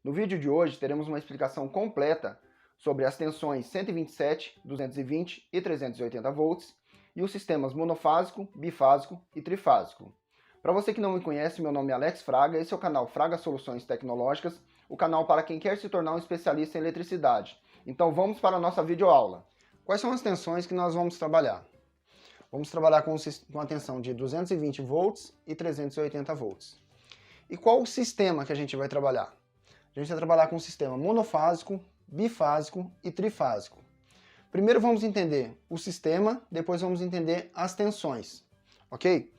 No vídeo de hoje teremos uma explicação completa sobre as tensões 127, 220 e 380 volts e os sistemas monofásico, bifásico e trifásico. Para você que não me conhece, meu nome é Alex Fraga, esse é o canal Fraga Soluções Tecnológicas, o canal para quem quer se tornar um especialista em eletricidade. Então vamos para a nossa videoaula. Quais são as tensões que nós vamos trabalhar? Vamos trabalhar com a tensão de 220 volts e 380 volts. E qual o sistema que a gente vai trabalhar? A gente vai trabalhar com um sistema monofásico, bifásico e trifásico. Primeiro vamos entender o sistema, depois vamos entender as tensões, ok?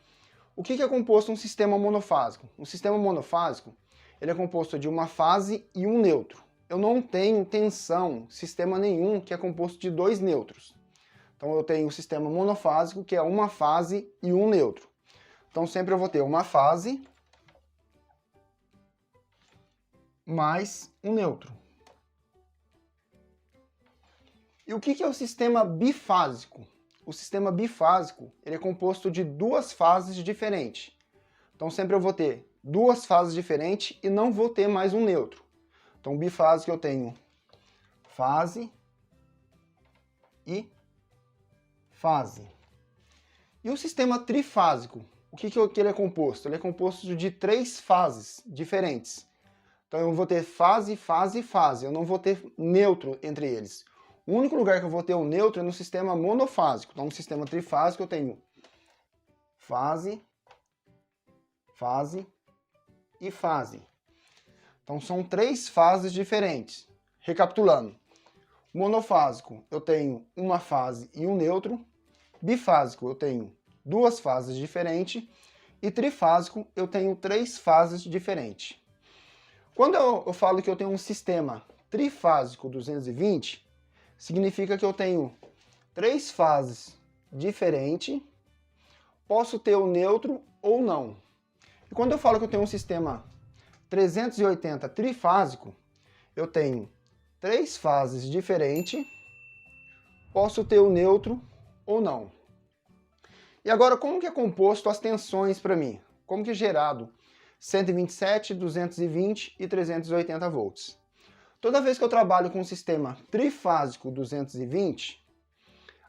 O que é composto um sistema monofásico? Um sistema monofásico ele é composto de uma fase e um neutro. Eu não tenho tensão, sistema nenhum que é composto de dois neutros. Então eu tenho o sistema monofásico, que é uma fase e um neutro. Então sempre eu vou ter uma fase mais um neutro. E o que é o sistema bifásico? O sistema bifásico ele é composto de duas fases diferentes. Então sempre eu vou ter duas fases diferentes e não vou ter mais um neutro. Então bifásico eu tenho fase e fase. E o sistema trifásico? O que ele é composto? Ele é composto de três fases diferentes. Então eu vou ter fase, fase e fase. Eu não vou ter neutro entre eles. O único lugar que eu vou ter o neutro é no sistema monofásico. Então no sistema trifásico eu tenho fase, fase e fase. Então são três fases diferentes. Recapitulando. Monofásico eu tenho uma fase e um neutro. Bifásico eu tenho duas fases diferentes. E trifásico eu tenho três fases diferentes. Quando eu falo que eu tenho um sistema trifásico 220, significa que eu tenho três fases diferentes, posso ter o neutro ou não. E quando eu falo que eu tenho um sistema 380 trifásico, eu tenho três fases diferentes, posso ter o neutro ou não. E agora, como que é composto as tensões para mim? Como que é gerado 127, 220 e 380 volts? Toda vez que eu trabalho com um sistema trifásico 220,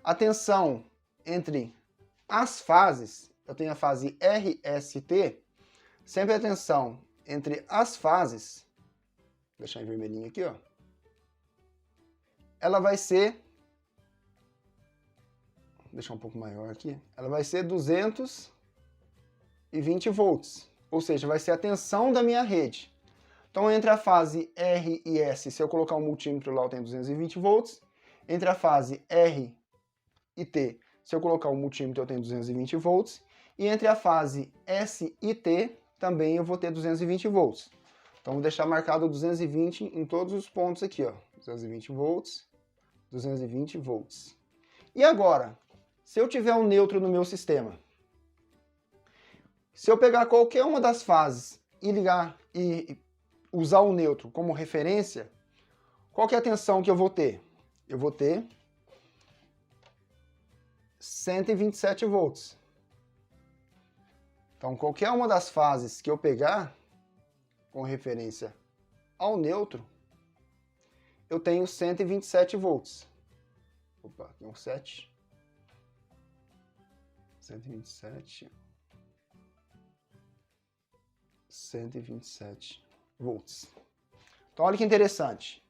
a tensão entre as fases, eu tenho a fase RST, sempre a tensão entre as fases, vou deixar em vermelhinho aqui, ó, ela vai ser, vou deixar um pouco maior aqui, ela vai ser 220 volts, ou seja, vai ser a tensão da minha rede. Então, entre a fase R e S, se eu colocar um multímetro lá, eu tenho 220 volts. Entre a fase R e T, se eu colocar um multímetro, eu tenho 220 volts. E entre a fase S e T, também eu vou ter 220 volts. Então, vou deixar marcado 220 em todos os pontos aqui, ó. 220 volts, 220 volts. E agora, se eu tiver um neutro no meu sistema, se eu pegar qualquer uma das fases e ligar e usar o neutro como referência, qual que é a tensão que eu vou ter? Eu vou ter 127 volts. Então, qualquer uma das fases que eu pegar com referência ao neutro, eu tenho 127 volts. Opa, aqui um 7. 127. 127 volts. Então, olha que interessante.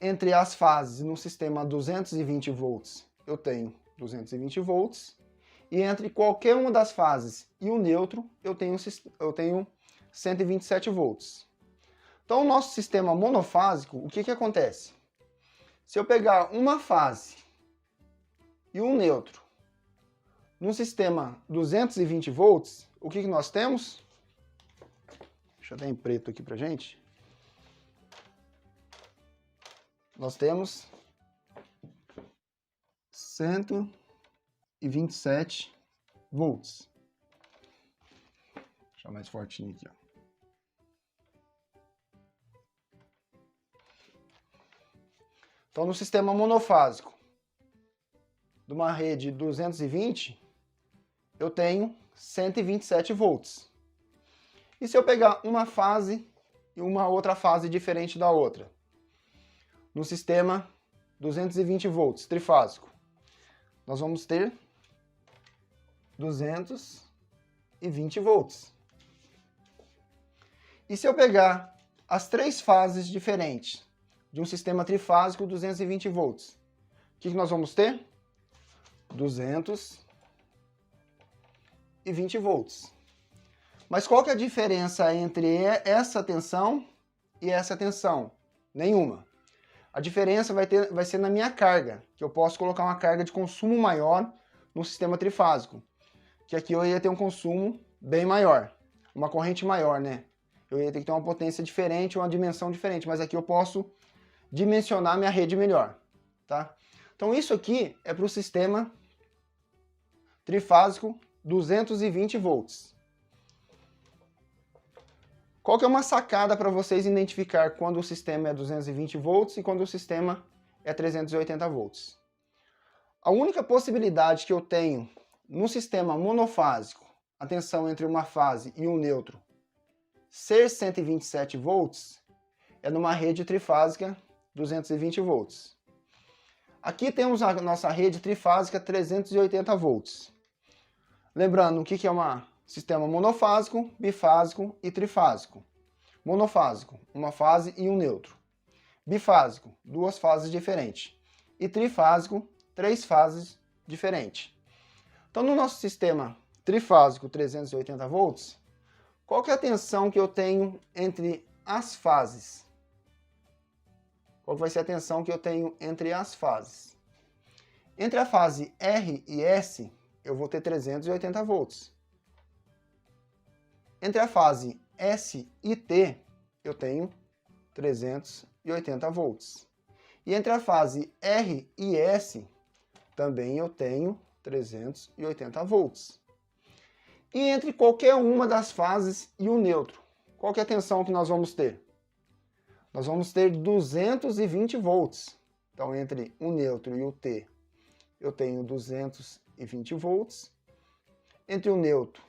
Entre as fases no sistema 220 volts, eu tenho 220 volts. E entre qualquer uma das fases e o neutro, eu tenho 127 volts. Então, o nosso sistema monofásico, o que acontece? Se eu pegar uma fase e um neutro no sistema 220 volts, o que nós temos? Deixa eu dar em preto aqui pra gente. Nós temos 127 volts. Vou deixar mais fortinho aqui, ó. Então, no sistema monofásico de uma rede 220, eu tenho 127 volts. E se eu pegar uma fase e uma outra fase diferente da outra. No sistema 220 volts trifásico, nós vamos ter 220 volts. E se eu pegar as três fases diferentes de um sistema trifásico 220 volts, o que nós vamos ter? 220 volts. Mas qual que é a diferença entre essa tensão e essa tensão? Nenhuma. A diferença vai ser na minha carga, que eu posso colocar uma carga de consumo maior no sistema trifásico. Que aqui eu ia ter um consumo bem maior, uma corrente maior, né? Eu ia ter que ter uma potência diferente, uma dimensão diferente, mas aqui eu posso dimensionar minha rede melhor, tá? Então isso aqui é para o sistema trifásico 220 volts. Qual que é uma sacada para vocês identificar quando o sistema é 220 volts e quando o sistema é 380 volts? A única possibilidade que eu tenho no sistema monofásico, a tensão entre uma fase e um neutro, ser 127 volts, é numa rede trifásica 220 volts. Aqui temos a nossa rede trifásica 380 volts. Lembrando o que é um sistema monofásico, bifásico e trifásico. Monofásico, uma fase e um neutro. Bifásico, duas fases diferentes. E trifásico, três fases diferentes. Então, no nosso sistema trifásico 380 volts, qual que é a tensão que eu tenho entre as fases? Qual vai ser a tensão que eu tenho entre as fases? Entre a fase R e S, eu vou ter 380 volts. Entre a fase S e T, eu tenho 380 volts. E entre a fase R e S, também eu tenho 380 volts. E entre qualquer uma das fases e o neutro, qual que é a tensão que nós vamos ter? Nós vamos ter 220 volts. Então, entre o neutro e o T, eu tenho 220 volts. Entre o neutro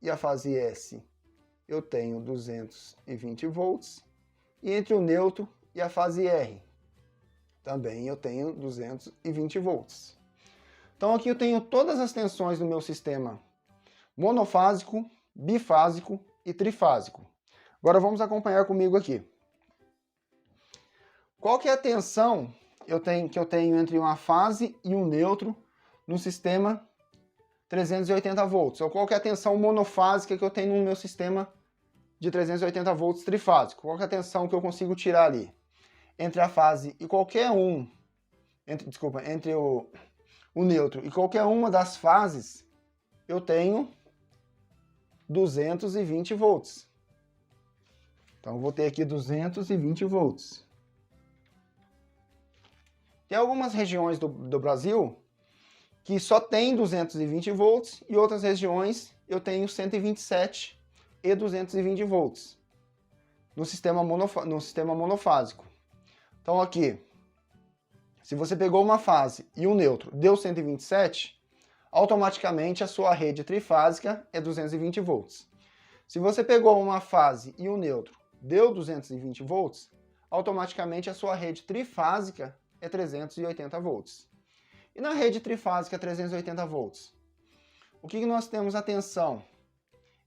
e a fase S, eu tenho 220 volts. E entre o neutro e a fase R, também eu tenho 220 volts. Então, aqui eu tenho todas as tensões do meu sistema monofásico, bifásico e trifásico. Agora vamos acompanhar comigo aqui. Qual que é a tensão que eu tenho entre uma fase e um neutro no sistema 380 volts? Ou qual que é a tensão monofásica que eu tenho no meu sistema de 380 volts trifásico? Qual que é a tensão que eu consigo tirar ali? Entre a fase e qualquer um, entre o neutro e qualquer uma das fases, eu tenho 220 volts. Então, eu vou ter aqui 220 volts. Tem algumas regiões do Brasil que só tem 220 volts e outras regiões eu tenho 127 e 220 volts no sistema monofásico. Então, aqui, se você pegou uma fase e um neutro deu 127, automaticamente a sua rede trifásica é 220 volts. Se você pegou uma fase e um neutro deu 220 volts, automaticamente a sua rede trifásica é 380 volts. E na rede trifásica 380 volts, o que nós temos a tensão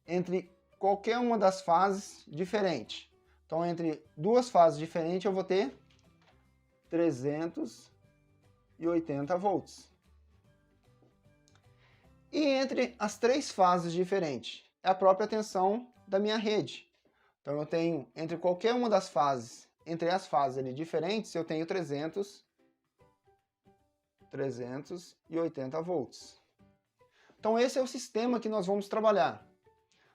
entre qualquer uma das fases diferente? Então, entre duas fases diferentes, eu vou ter 380 volts. E entre as três fases diferentes, é a própria tensão da minha rede. Então, eu tenho, entre qualquer uma das fases, entre as fases ali diferentes, eu tenho 380 volts. Então, esse é o sistema que nós vamos trabalhar.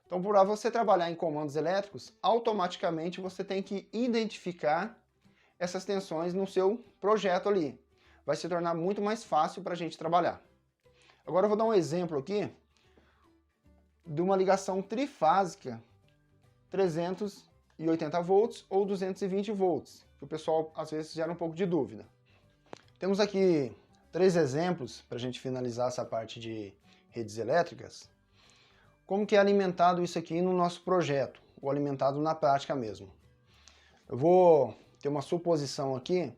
Então, para você trabalhar em comandos elétricos, automaticamente você tem que identificar essas tensões no seu projeto ali. Vai se tornar muito mais fácil para a gente trabalhar. Agora eu vou dar um exemplo aqui de uma ligação trifásica 380 volts ou 220 volts, que o pessoal às vezes gera um pouco de dúvida. Temos aqui 3 exemplos para a gente finalizar essa parte de redes elétricas. Como que é alimentado isso aqui no nosso projeto, ou alimentado na prática mesmo. Eu vou ter uma suposição aqui,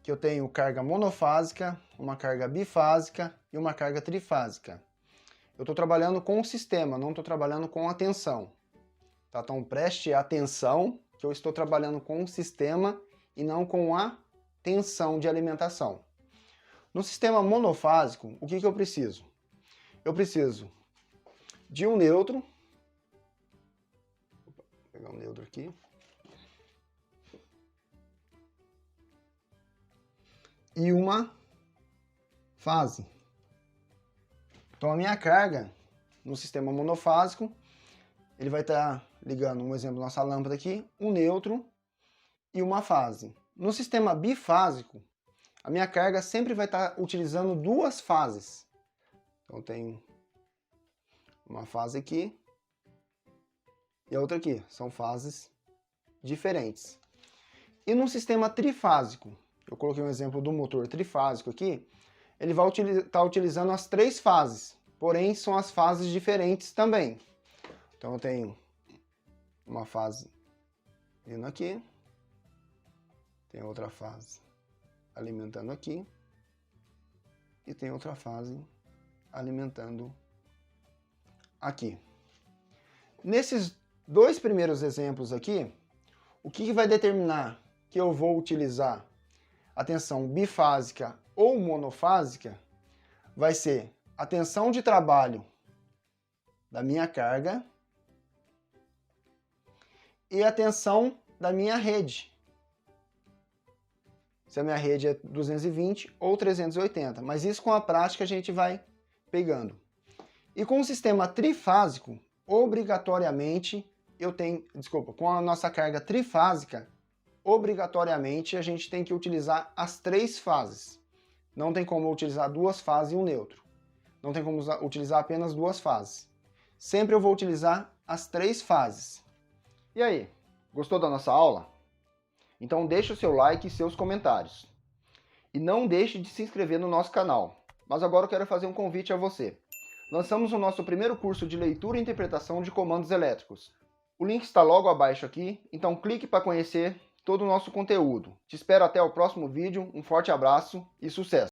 que eu tenho carga monofásica, uma carga bifásica e uma carga trifásica. Eu estou trabalhando com o sistema, não estou trabalhando com a tensão. Tá? Então preste atenção que eu estou trabalhando com o sistema e não com a tensão de alimentação. No sistema monofásico, o que eu preciso? Eu preciso de um neutro. Vou pegar um neutro aqui. E uma fase. Então a minha carga no sistema monofásico, ele vai estar ligando, um exemplo, nossa lâmpada aqui, um neutro e uma fase. No sistema bifásico, a minha carga sempre vai estar utilizando duas fases. Então eu tenho uma fase aqui e a outra aqui. São fases diferentes. E no sistema trifásico, eu coloquei um exemplo do motor trifásico aqui, ele vai estar utilizando as três fases, porém são as fases diferentes também. Então eu tenho uma fase vindo aqui, tem outra fase alimentando aqui, e tem outra fase alimentando aqui. Nesses dois primeiros exemplos aqui, o que vai determinar que eu vou utilizar a tensão bifásica ou monofásica vai ser a tensão de trabalho da minha carga e a tensão da minha rede. Se a minha rede é 220 ou 380, mas isso com a prática a gente vai pegando. E com o sistema trifásico, obrigatoriamente com a nossa carga trifásica, obrigatoriamente a gente tem que utilizar as três fases. Não tem como utilizar duas fases e um neutro. Não tem como utilizar apenas duas fases. Sempre eu vou utilizar as três fases. E aí, gostou da nossa aula? Então deixe o seu like e seus comentários. E não deixe de se inscrever no nosso canal. Mas agora eu quero fazer um convite a você. Lançamos o nosso primeiro curso de leitura e interpretação de comandos elétricos. O link está logo abaixo aqui, então clique para conhecer todo o nosso conteúdo. Te espero até o próximo vídeo, um forte abraço e sucesso!